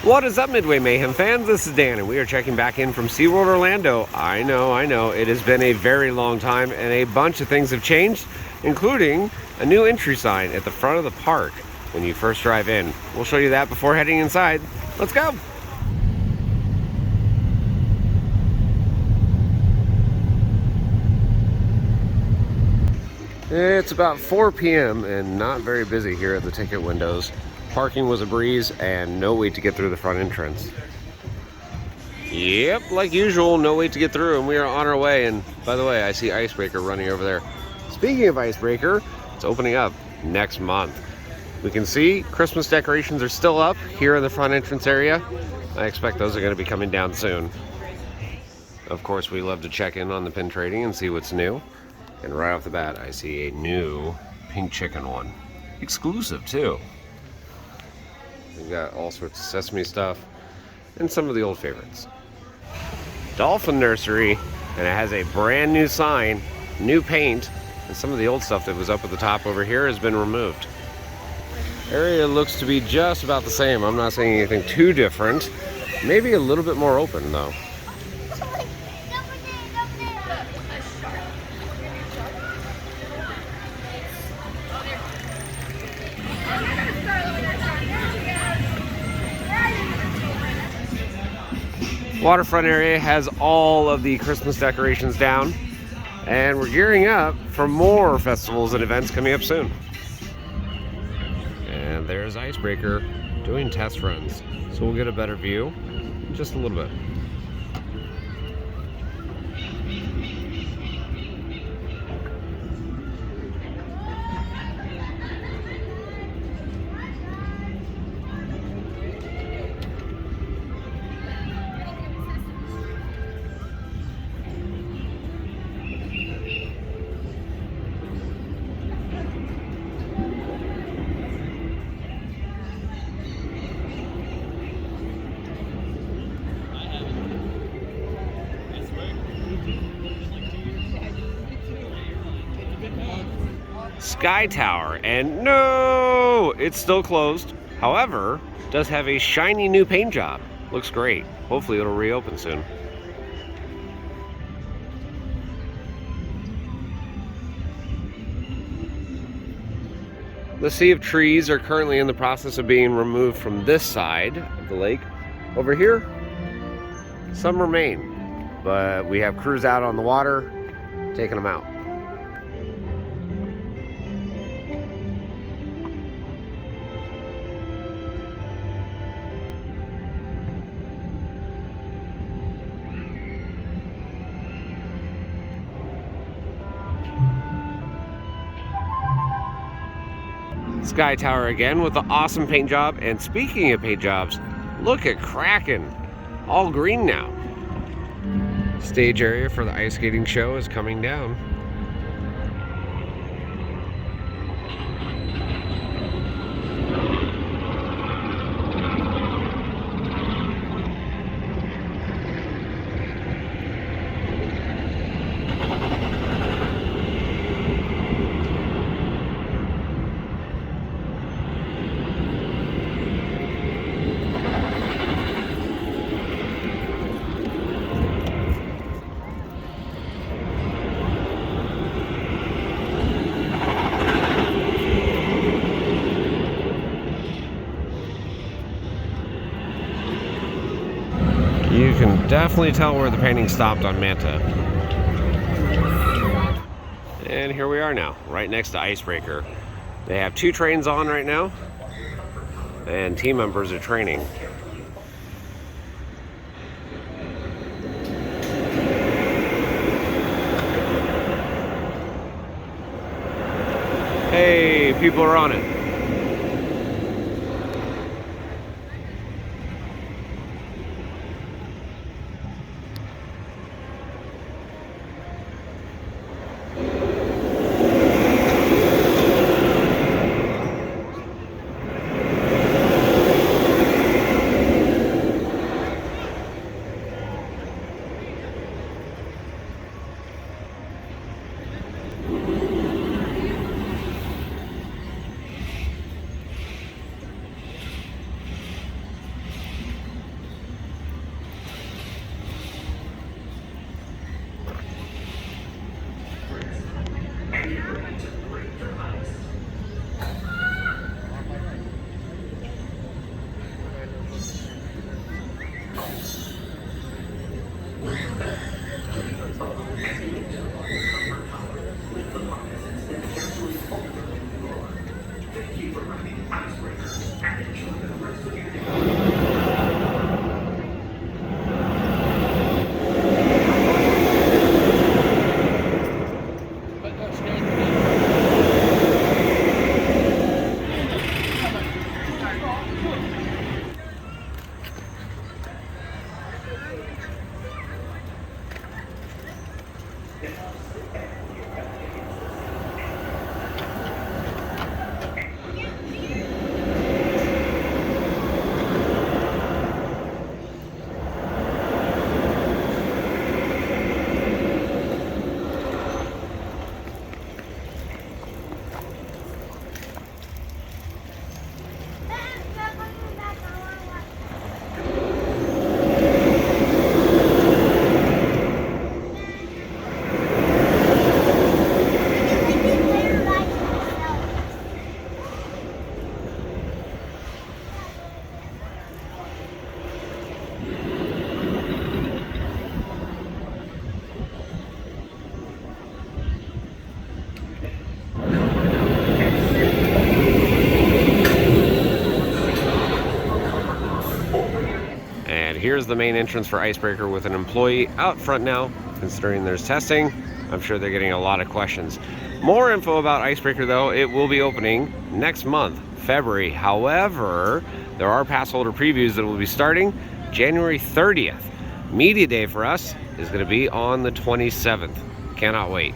What is up, Midway Mayhem fans? This is Dan, and we are checking back in from SeaWorld Orlando. I know, it has been a very long time, and a bunch of things have changed, including a new entry sign at the front of the park when you first drive in. We'll show you that before heading inside. Let's go! It's about 4 p.m. and not very busy here at the ticket windows. Parking was a breeze and no wait to get through the front entrance. Yep, like usual, no wait to get through, and we are on our way. And by the way, I see Icebreaker running over there. Speaking of Icebreaker, it's opening up next month. We can see Christmas decorations are still up here in the front entrance area. I expect those are going to be coming down soon. Of course, we love to check in on the pin trading and see what's new. And right off the bat, I see a new pink chicken one. Exclusive, too. We've got all sorts of sesame stuff and some of the old favorites. Dolphin Nursery, and it has a brand new sign, new paint, and some of the old stuff that was up at the top over here has been removed. Area looks to be just about the same. I'm not saying anything too different. Maybe a little bit more open, though. Waterfront area has all of the Christmas decorations down, and we're gearing up for more festivals and events coming up soon. And there's Icebreaker doing test runs, so we'll get a better view in just a little bit. Sky Tower, and no, it's still closed. However, does have a shiny new paint job. Looks great. Hopefully it'll reopen soon. The sea of trees are currently in the process of being removed from this side of the lake. Over here, some remain, but we have crews out on the water taking them out. Sky Tower again with the awesome paint job. And speaking of paint jobs, look at Kraken, all green now. Stage area for the ice skating show is coming down. You can definitely tell where the painting stopped on Manta. And here we are now, right next to Icebreaker. They have 2 trains on right now, and team members are training. Hey, people are on it. Here's the main entrance for Icebreaker with an employee out front now. Considering there's testing, I'm sure they're getting a lot of questions. More info about Icebreaker though, it will be opening next month, February. However, there are pass holder previews that will be starting January 30th. Media day for us is going to be on the 27th. Cannot wait.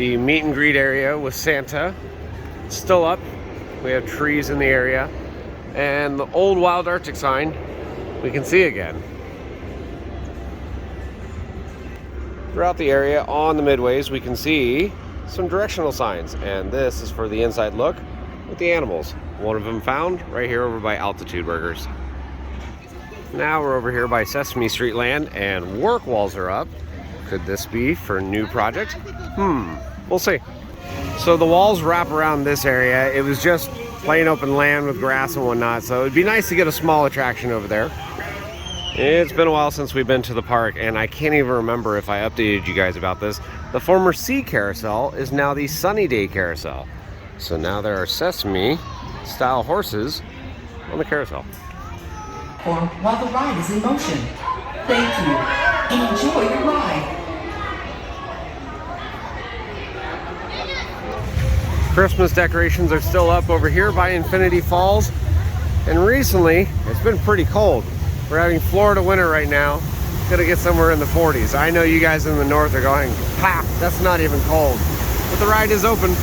The meet and greet area with Santa, still up. We have trees in the area. And the old Wild Arctic sign, we can see again. Throughout the area on the midways, we can see some directional signs. And this is for the inside look with the animals. One of them found right here over by Altitude Burgers. Now we're over here by Sesame Street Land and work walls are up. Could this be for a new project? We'll see. So the walls wrap around this area. It was just plain open land with grass and whatnot, so it'd be nice to get a small attraction over there. It's been a while since we've been to the park, and I can't even remember if I updated you guys about this. The former Sea Carousel is now the Sunny Day Carousel. So now there are Sesame-style horses on the carousel. Or while the ride is in motion. Thank you. Enjoy your ride. Christmas decorations are still up over here by Infinity Falls. And recently, it's been pretty cold. We're having Florida winter right now. Gonna get somewhere in the 40s. I know you guys in the north are going, ha, that's not even cold. But the ride is open.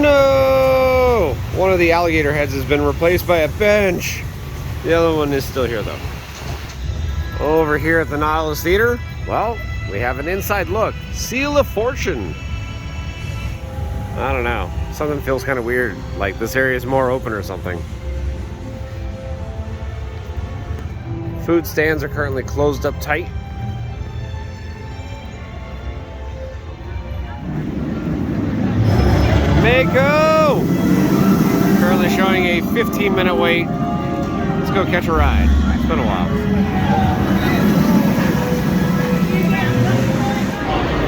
No! One of the alligator heads has been replaced by a bench. The other one is still here though. Over here at the Nautilus Theater, well, we have an inside look. Seal of Fortune. I don't know. Something feels kind of weird. Like this area is more open or something. Food stands are currently closed up tight. Mako! Currently showing a 15-minute wait. Let's go catch a ride. It's been a while.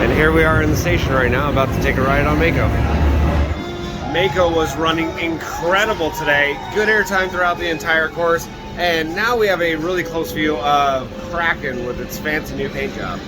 And here we are in the station right now, about to take a ride on Mako. Mako was running incredible today. Good airtime throughout the entire course. And now we have a really close view of Kraken with its fancy new paint job.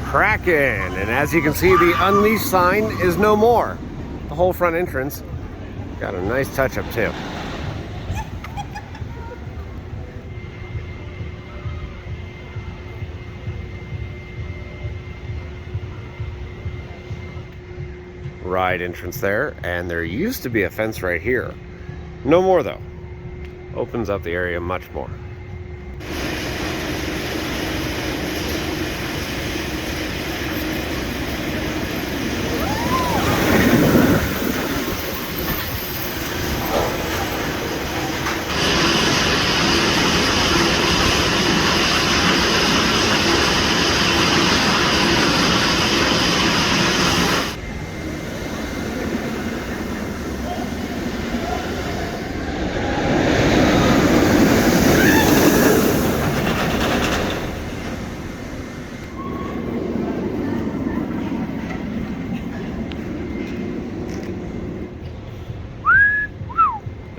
Kraken, and as you can see, the Unleashed sign is no more. The whole front entrance got a nice touch up too. Ride entrance there, and there used to be a fence right here. No more though. Opens up the area much more.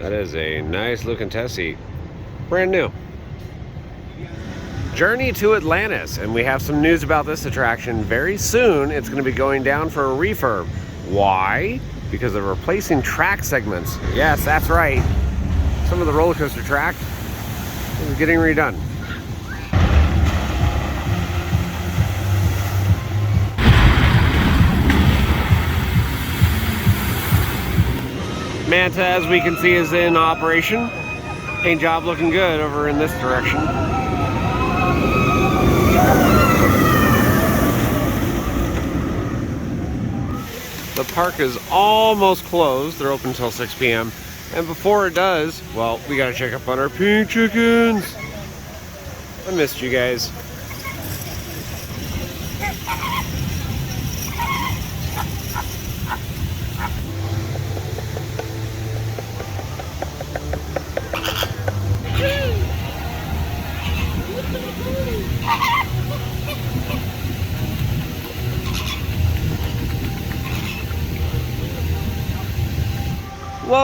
That is a nice looking test seat. Brand new. Journey to Atlantis, and we have some news about this attraction. Very soon it's going to be going down for a refurb. Why? Because they're replacing track segments. Yes, that's right. Some of the roller coaster track is getting redone. Manta, as we can see, is in operation. Paint job looking good over in this direction. The park is almost closed. They're open until 6 p.m. And before it does, well, we gotta check up on our pink chickens. I missed you guys. Well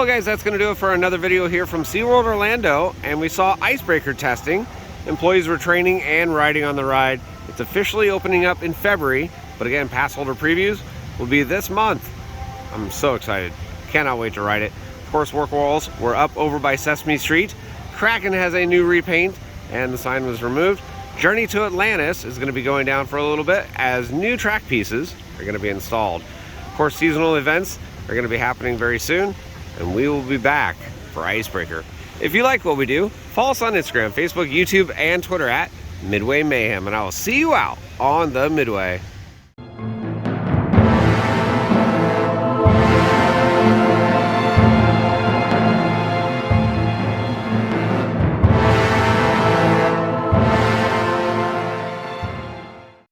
guys, that's going to do it for another video here from SeaWorld Orlando, and we saw icebreaker testing. Employees were training and riding on the ride. It's officially opening up in February, but again, pass holder previews will be this month. I'm so excited. Cannot wait to ride it. Of course, work walls were up over by Sesame Street. Kraken has a new repaint and the sign was removed. Journey to Atlantis is going to be going down for a little bit as new track pieces are going to be installed. Of course, seasonal events are going to be happening very soon, and we will be back for Icebreaker. If you like what we do, follow us on Instagram, Facebook, YouTube, and Twitter at Midway Mayhem, and I will see you out on the Midway.